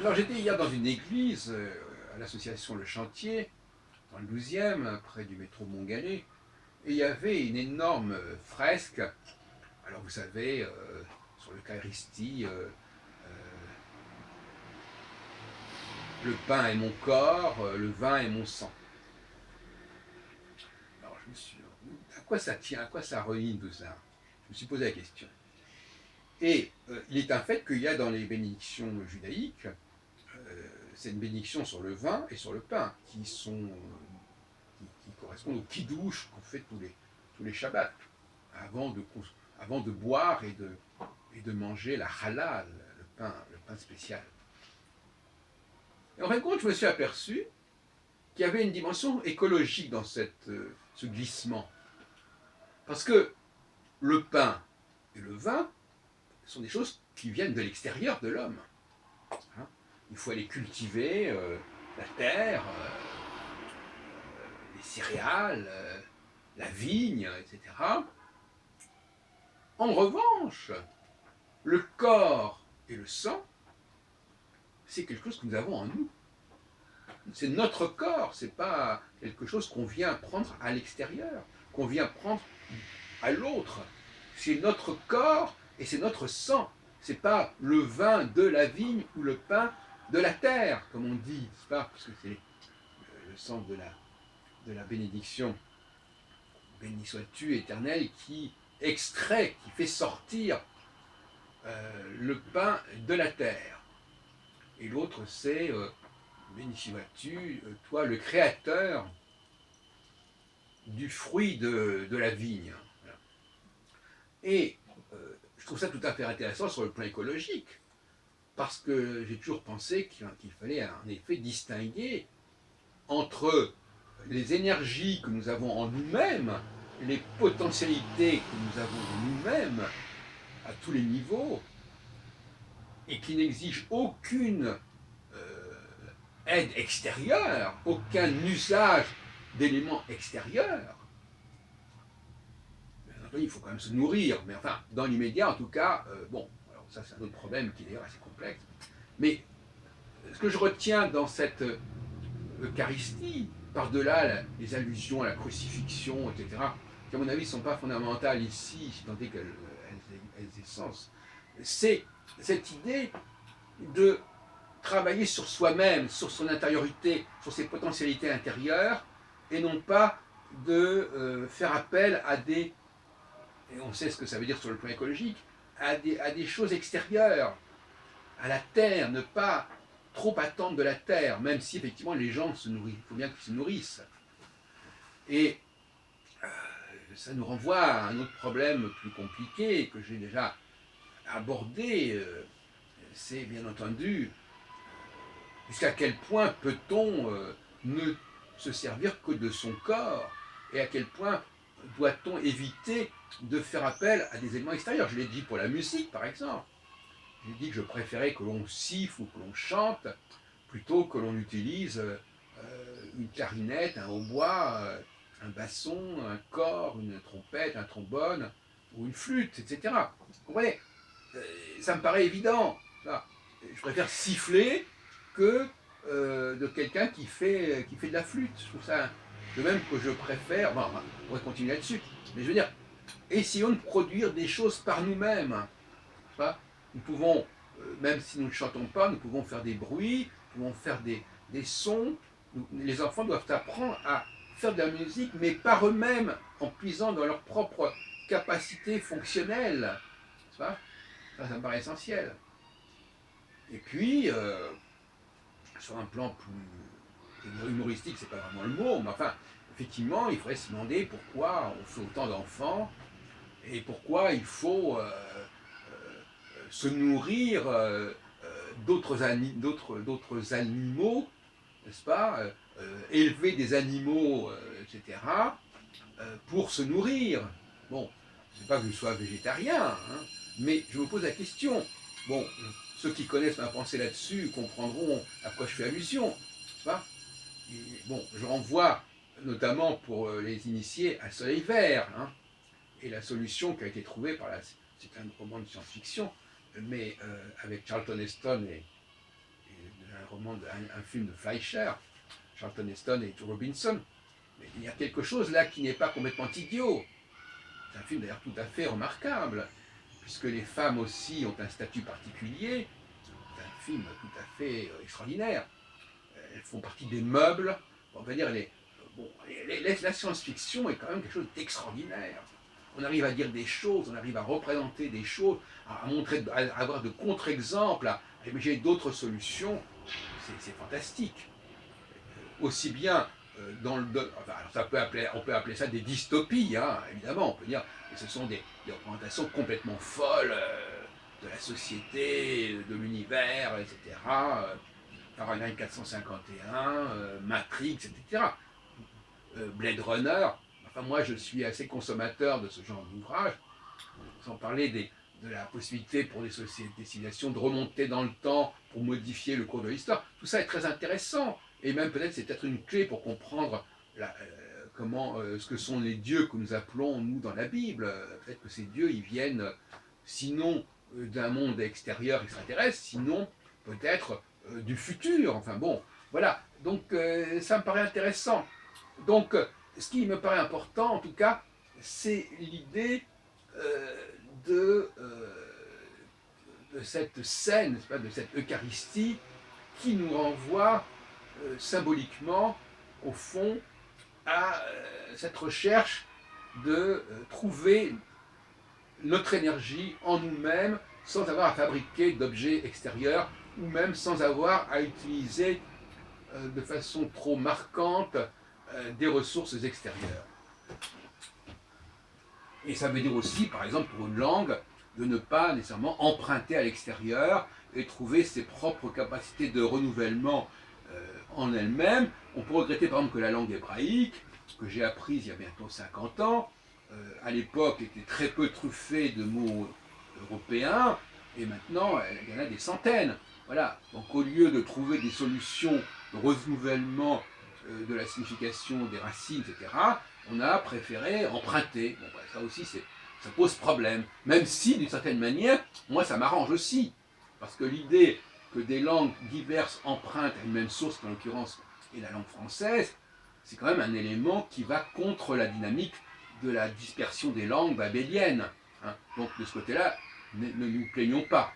Alors j'étais hier dans une église, à l'association Le Chantier, dans le 12e, près du métro Montgallet, et il y avait une énorme fresque. Alors vous savez, sur l'Eucharistie, le pain est mon corps, le vin est mon sang. Alors je me suis dit, à quoi ça tient, à quoi ça relie tout ça? Je me suis posé la question. Et il est un fait qu'il y a dans les bénédictions judaïques, c'est une bénédiction sur le vin et sur le pain, qui correspondent au kidouche qu'on fait tous les Shabbats, avant de, avant de boire et de manger la halal, le pain spécial. Et en fin de compte, je me suis aperçu qu'il y avait une dimension écologique dans ce glissement. Parce que le pain et le vin sont des choses qui viennent de l'extérieur de l'homme. Hein. Il faut aller cultiver la terre, les céréales, la vigne, etc. En revanche, le corps et le sang, c'est quelque chose que nous avons en nous. C'est notre corps, c'est pas quelque chose qu'on vient prendre à l'extérieur, qu'on vient prendre à l'autre. C'est notre corps et c'est notre sang. C'est pas le vin de la vigne ou le pain de la terre, comme on dit, c'est pas parce que c'est le sang de la bénédiction. Béni sois-tu, Éternel, qui extrait, qui fait sortir le pain de la terre. Et l'autre, c'est béni sois-tu, toi, le créateur du fruit de la vigne. Voilà. Et je trouve ça tout à fait intéressant sur le plan écologique, parce que j'ai toujours pensé qu'il fallait en effet distinguer entre les énergies que nous avons en nous-mêmes, les potentialités que nous avons en nous-mêmes, à tous les niveaux, et qui n'exigent aucune aide extérieure, aucun usage d'éléments extérieurs. Il faut quand même se nourrir, mais enfin, dans l'immédiat, en tout cas, bon, alors ça c'est un autre problème qui est d'ailleurs assez complexe. Mais ce que je retiens dans cette Eucharistie, par-delà les allusions à la crucifixion, etc., qui à mon avis ne sont pas fondamentales ici, si tant est qu'elles aient sens, c'est cette idée de travailler sur soi-même, sur son intériorité, sur ses potentialités intérieures, et non pas de faire appel à des, et on sait ce que ça veut dire sur le plan écologique, à des choses extérieures, à la terre, ne pas trop attendre de la terre, même si effectivement les gens se nourrissent, il faut bien qu'ils se nourrissent. Et ça nous renvoie à un autre problème plus compliqué que j'ai déjà abordé, c'est bien entendu jusqu'à quel point peut-on ne se servir que de son corps et à quel point doit-on éviter de faire appel à des éléments extérieurs. Je l'ai dit pour la musique par exemple. J'ai dit que je préférais que l'on siffle ou que l'on chante plutôt que l'on utilise une clarinette, un hautbois, un basson, un cor, une trompette, un trombone ou une flûte, etc. Vous comprenez? Ça me paraît évident. Je préfère siffler que de quelqu'un qui fait de la flûte. Je trouve ça de même que je préfère. Bon, on pourrait continuer là-dessus. Mais je veux dire, essayons de produire des choses par nous-mêmes. Nous pouvons, même si nous ne chantons pas, nous pouvons faire des bruits, nous pouvons faire des sons. Les enfants doivent apprendre à faire de la musique, mais par eux-mêmes, en puisant dans leur propre capacité fonctionnelle. Ça, ça me paraît essentiel. Et puis, sur un plan plus humoristique, c'est pas vraiment le mot, mais enfin, effectivement, il faudrait se demander pourquoi on fait autant d'enfants et pourquoi il faut se nourrir d'autres animaux, n'est-ce pas, élever des animaux, etc., pour se nourrir. Bon, je ne sais pas que je sois végétarien, hein, mais je me pose la question. Bon, ceux qui connaissent ma pensée là-dessus comprendront à quoi je fais allusion, n'est-ce pas? Et bon, je renvoie notamment pour les initiés à Soleil Vert, hein, et la solution qui a été trouvée par c'est un roman de science-fiction, mais avec Charlton Heston et un film de Fleischer, Charlton Heston et Joe Robinson. Mais il y a quelque chose là qui n'est pas complètement idiot. C'est un film d'ailleurs tout à fait remarquable, puisque les femmes aussi ont un statut particulier. C'est un film tout à fait extraordinaire. Elles font partie des meubles. On va dire, la science-fiction est quand même quelque chose d'extraordinaire. On arrive à dire des choses, on arrive à représenter des choses, à montrer, à avoir de contre-exemples, à imaginer d'autres solutions. C'est fantastique. Aussi bien on peut appeler ça des dystopies, hein, évidemment, on peut dire que ce sont des représentations complètement folles de la société, de l'univers, etc. Fahrenheit 451, Matrix, etc. Blade Runner. Enfin, moi, je suis assez consommateur de ce genre d'ouvrage, sans parler de la possibilité pour les civilisations de remonter dans le temps pour modifier le cours de l'histoire. Tout ça est très intéressant. Et même peut-être c'est peut-être une clé pour comprendre ce que sont les dieux que nous appelons, nous, dans la Bible. Peut-être que ces dieux, ils viennent, sinon d'un monde extérieur, extraterrestre, sinon peut-être du futur. Enfin bon, voilà. Donc ça me paraît intéressant. Donc ce qui me paraît important, en tout cas, c'est l'idée de cette scène, de cette Eucharistie qui nous renvoie symboliquement, au fond, à cette recherche de trouver notre énergie en nous-mêmes sans avoir à fabriquer d'objets extérieurs ou même sans avoir à utiliser de façon trop marquante des ressources extérieures. Et ça veut dire aussi, par exemple, pour une langue, de ne pas nécessairement emprunter à l'extérieur et trouver ses propres capacités de renouvellement en elle-même. On peut regretter par exemple que la langue hébraïque, que j'ai apprise il y a bientôt 50 ans, à l'époque était très peu truffée de mots européens, et maintenant il y en a des centaines. Voilà. Donc au lieu de trouver des solutions de renouvellement de la signification des racines, etc., on a préféré emprunter. Bon, ça aussi, ça pose problème. Même si, d'une certaine manière, moi, ça m'arrange aussi. Parce que l'idée que des langues diverses empruntent à une même source, en l'occurrence est la langue française, c'est quand même un élément qui va contre la dynamique de la dispersion des langues babéliennes. Hein. Donc, de ce côté-là, ne nous plaignons pas.